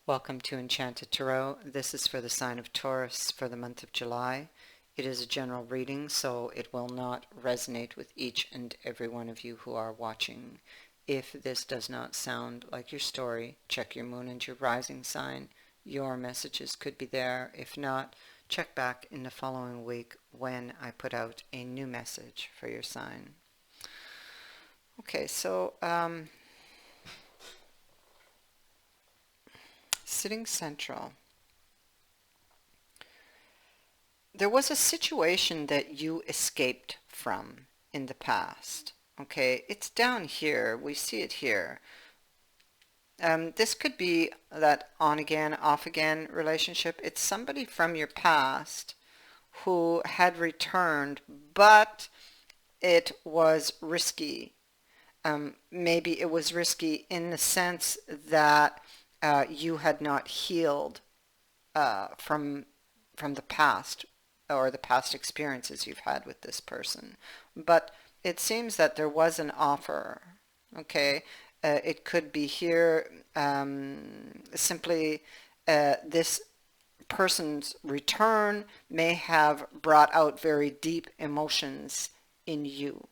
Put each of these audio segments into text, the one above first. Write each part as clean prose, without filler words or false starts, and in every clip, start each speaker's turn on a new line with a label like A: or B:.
A: Welcome to Enchanted Tarot. This is for the sign of Taurus for the month of July. It is a general reading, so it will not resonate with each and every one of you who are watching. If this does not sound like your story, check your moon and your rising sign. Your messages could be there. If not, check back in the following week when I put out a new message for your sign. Okay, so sitting central. There was a situation that you escaped from in the past. Okay, it's down here. We see it here. This could be that on again, off again relationship. It's somebody from your past who had returned, but it was risky. Maybe it was risky in the sense that you had not healed from the past or the past experiences you've had with this person. But it seems that there was an offer. Okay, it could be here simply this person's return may have brought out very deep emotions in you.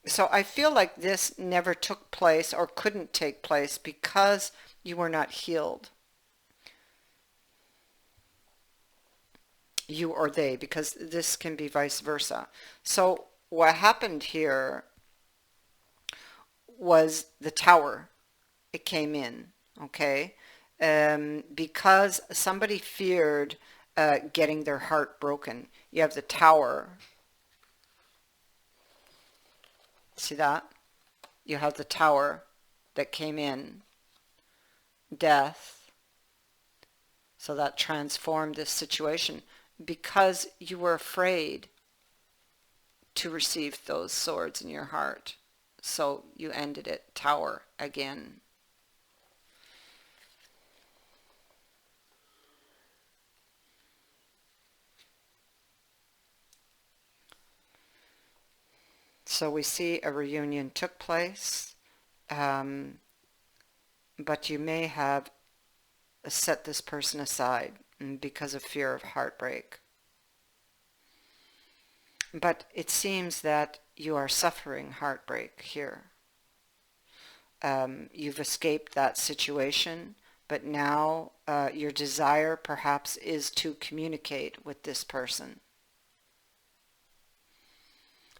A: So I feel like this never took place or couldn't take place because you were not healed. You or they, because this can be vice versa. So what happened here was the tower. It came in, okay? Because somebody feared getting their heart broken. You have the tower. See that? You have the tower that came in. Death. So that transformed this situation because you were afraid to receive those swords in your heart. So you ended it. Tower again. So we see a reunion took place, but you may have set this person aside because of fear of heartbreak. But it seems that you are suffering heartbreak here. You've escaped that situation, but now your desire perhaps is to communicate with this person.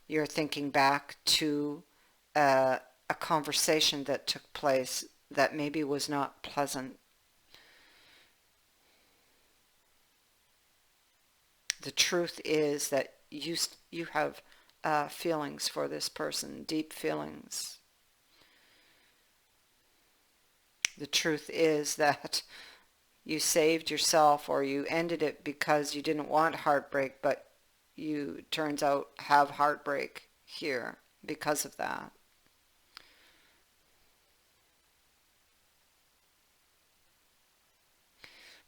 A: You're thinking back to a conversation that took place that maybe was not pleasant. The truth is that you have feelings for this person, deep feelings. The truth is that you saved yourself or you ended it because you didn't want heartbreak, but you, turns out, have heartbreak here because of that.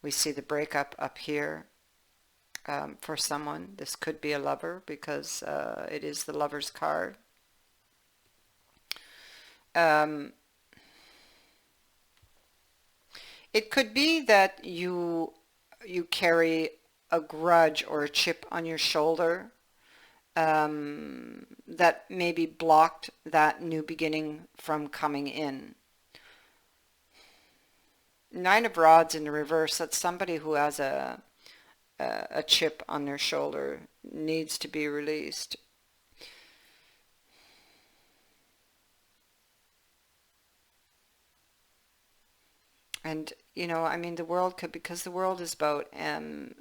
A: We see the breakup up here for someone. This could be a lover because it is the Lover's card. It could be that you carry a grudge or a chip on your shoulder that maybe blocked that new beginning from coming in. Nine of Rods in the reverse, that's somebody who has a chip on their shoulder, needs to be released. And, you know, I mean, the world could, because the world is about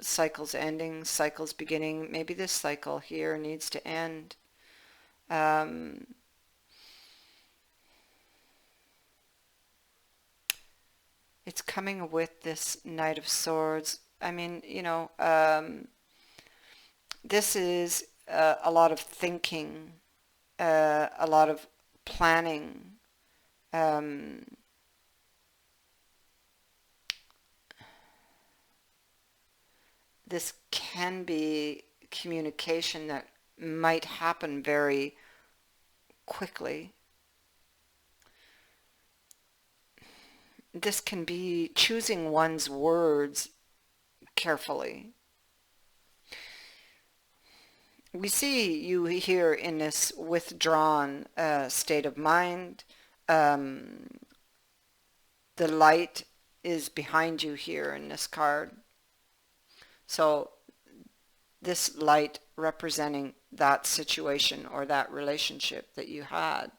A: cycles ending, cycles beginning. Maybe this cycle here needs to end. It's coming with this Knight of Swords. I mean, you know, this is a lot of thinking, a lot of planning. This can be communication that might happen very quickly. this can be choosing one's words carefully. We see you here in this withdrawn state of mind. Um, the light is behind you here in this card. So this light representing that situation or that relationship that you had.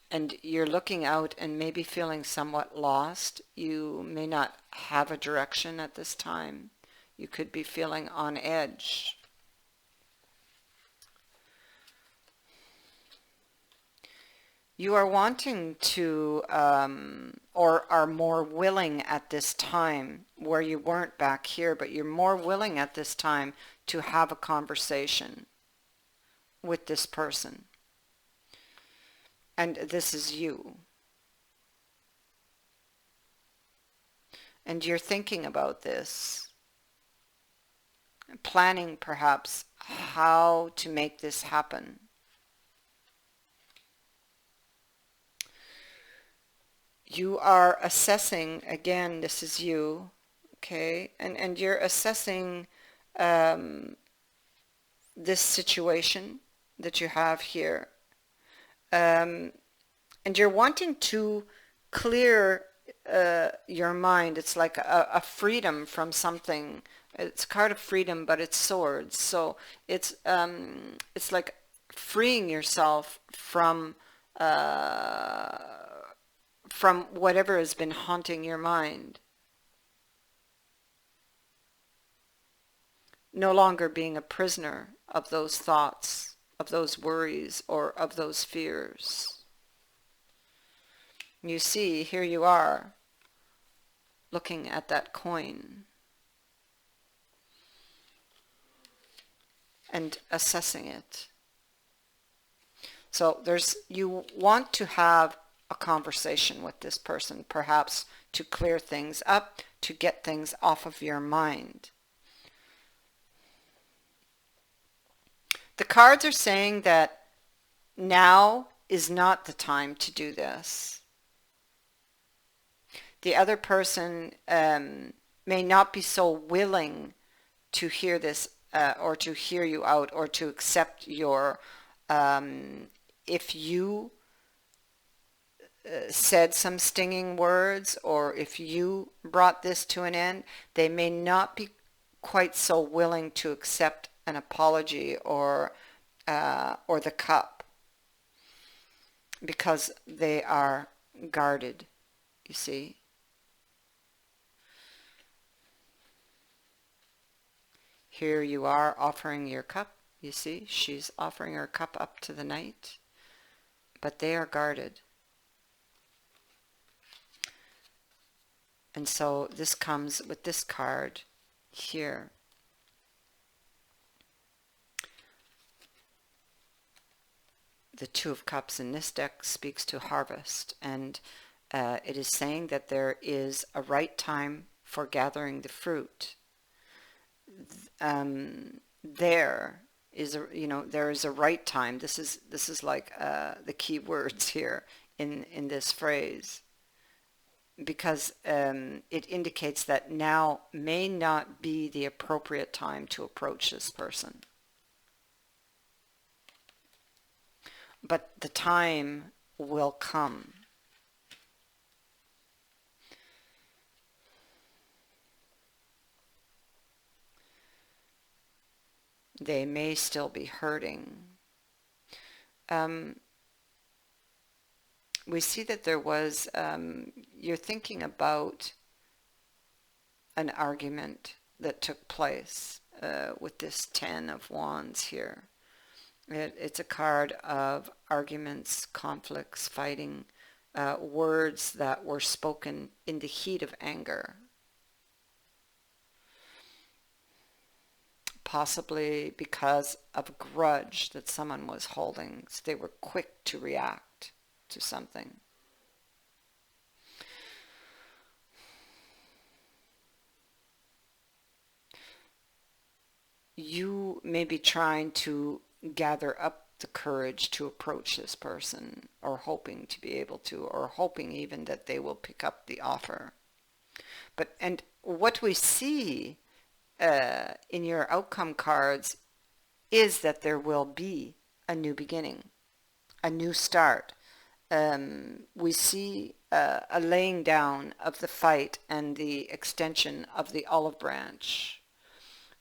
A: And you're looking out and maybe feeling somewhat lost. You may not have a direction at this time. You could be feeling on edge. You are wanting to, or are more willing at this time, where you weren't back here, but you're more willing at this time to have a conversation with this person. And this is you. And you're thinking about this, planning perhaps how to make this happen. You are assessing, again, this is you, okay? And you're assessing this situation that you have here. And you're wanting to clear your mind. It's like a freedom from something. It's a card of freedom, but it's swords. So it's like freeing yourself from whatever has been haunting your mind. No longer being a prisoner of those thoughts, of those worries, or of those fears. You see, here you are, looking at that coin and assessing it. So you want to have a conversation with this person, perhaps to clear things up, to get things off of your mind. The cards are saying that now is not the time to do this. The other person may not be so willing to hear this or to hear you out or to accept your, if you said some stinging words or if you brought this to an end, they may not be quite so willing to accept an apology or the cup, because they are guarded, you see. Here you are offering your cup, you see. She's offering her cup up to the night, but they are guarded. And so this comes with this card here. The Two of Cups in this deck speaks to harvest, and it is saying that there is a right time for gathering the fruit. There is a right time. This is like the key words here in this phrase, because it indicates that now may not be the appropriate time to approach this person. But the time will come. They may still be hurting. We see that there was, you're thinking about an argument that took place with this Ten of Wands here. It's a card of arguments, conflicts, fighting, words that were spoken in the heat of anger. Possibly because of a grudge that someone was holding. So they were quick to react to something. You may be trying to gather up the courage to approach this person, or hoping to be able to, or hoping even that they will pick up the offer. And what we see in your outcome cards is that there will be a new beginning, a new start. We see a laying down of the fight and the extension of the olive branch.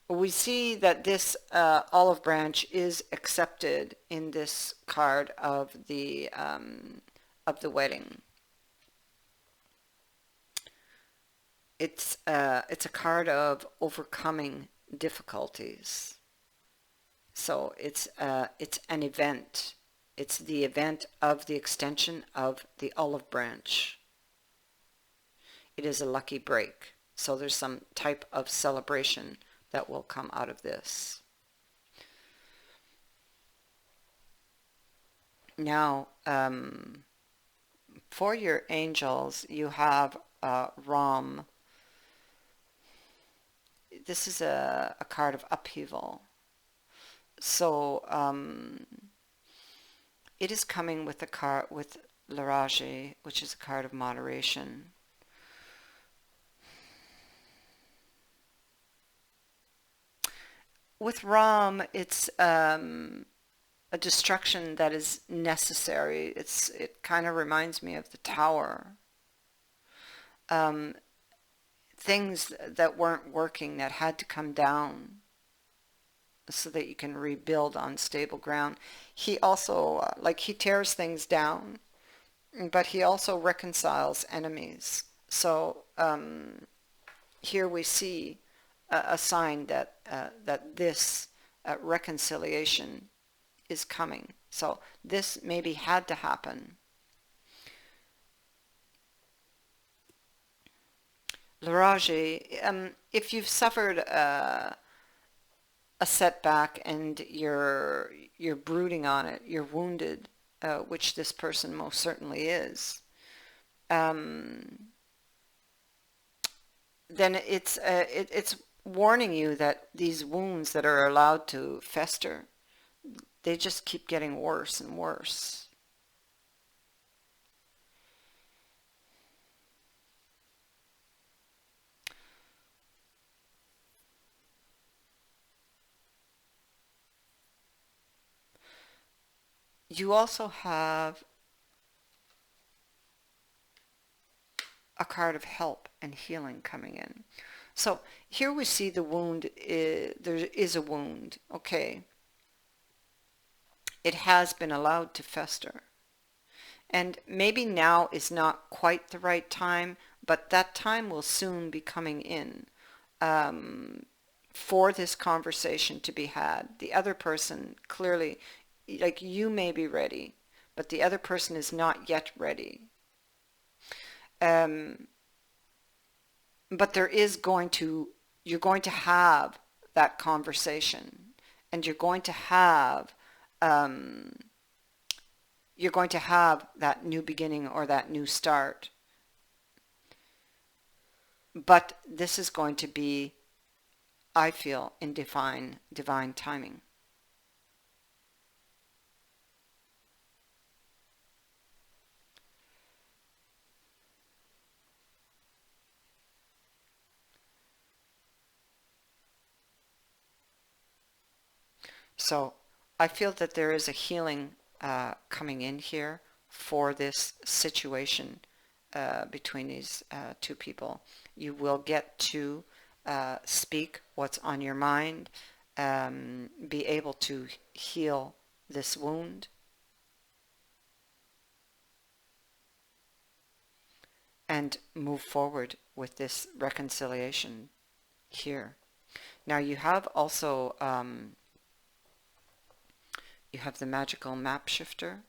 A: We see that this olive branch is accepted in this card of the wedding. It's a card of overcoming difficulties. So it's an event. It's the event of the extension of the olive branch. It is a lucky break. So there's some type of celebration that will come out of this. Now, for your angels, you have Ram. This is a card of upheaval. So it is coming with a card with Larage, which is a card of moderation. With Ram, it's a destruction that is necessary. It kind of reminds me of the Tower. Things that weren't working that had to come down so that you can rebuild on stable ground. He also, he tears things down, but he also reconciles enemies. So here we see a sign that this reconciliation is coming. So this maybe had to happen. Larage, if you've suffered a setback and you're brooding on it, you're wounded, which this person most certainly is, then it's warning you that these wounds that are allowed to fester, they just keep getting worse and worse. You also have a card of help and healing coming in. So here we see the wound, there is a wound, okay. It has been allowed to fester. And maybe now is not quite the right time, but that time will soon be coming in for this conversation to be had. The other person clearly, you may be ready, but the other person is not yet ready. But you're going to have that conversation, and you're going to have that new beginning or that new start. But this is going to be, I feel, in divine timing. So I feel that there is a healing coming in here for this situation between these two people. You will get to speak what's on your mind, be able to heal this wound, and move forward with this reconciliation here. Now you have also you have the magical map shifter.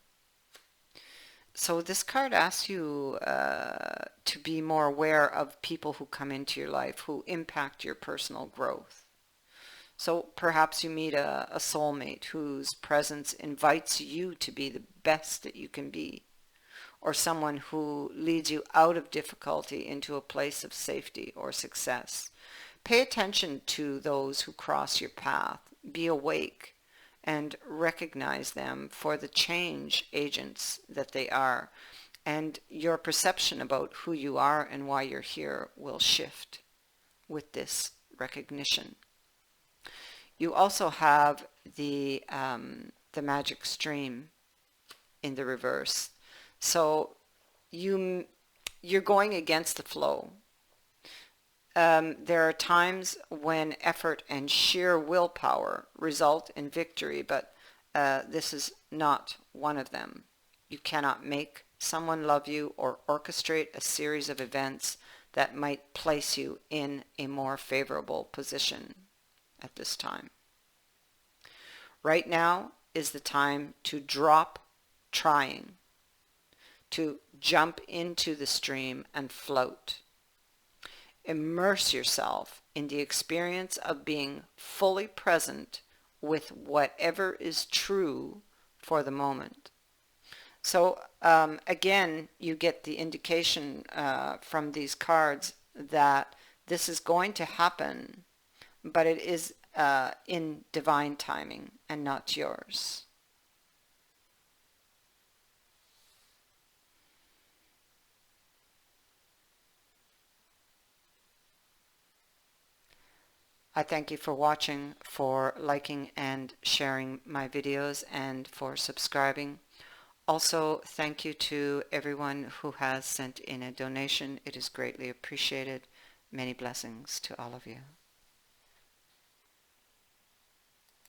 A: So this card asks you to be more aware of people who come into your life, who impact your personal growth. So perhaps you meet a soulmate whose presence invites you to be the best that you can be, or someone who leads you out of difficulty into a place of safety or success. Pay attention to those who cross your path. Be awake and recognize them for the change agents that they are. And your perception about who you are and why you're here will shift with this recognition. You also have the magic stream in the reverse. So you're going against the flow. There are times when effort and sheer willpower result in victory, but this is not one of them. You cannot make someone love you or orchestrate a series of events that might place you in a more favorable position at this time. Right now is the time to drop trying, to jump into the stream and float. Immerse yourself in the experience of being fully present with whatever is true for the moment. So again, you get the indication from these cards that this is going to happen, but it is in divine timing and not yours. I thank you for watching, for liking and sharing my videos, and for subscribing. Also, thank you to everyone who has sent in a donation. It is greatly appreciated. Many blessings to all of you.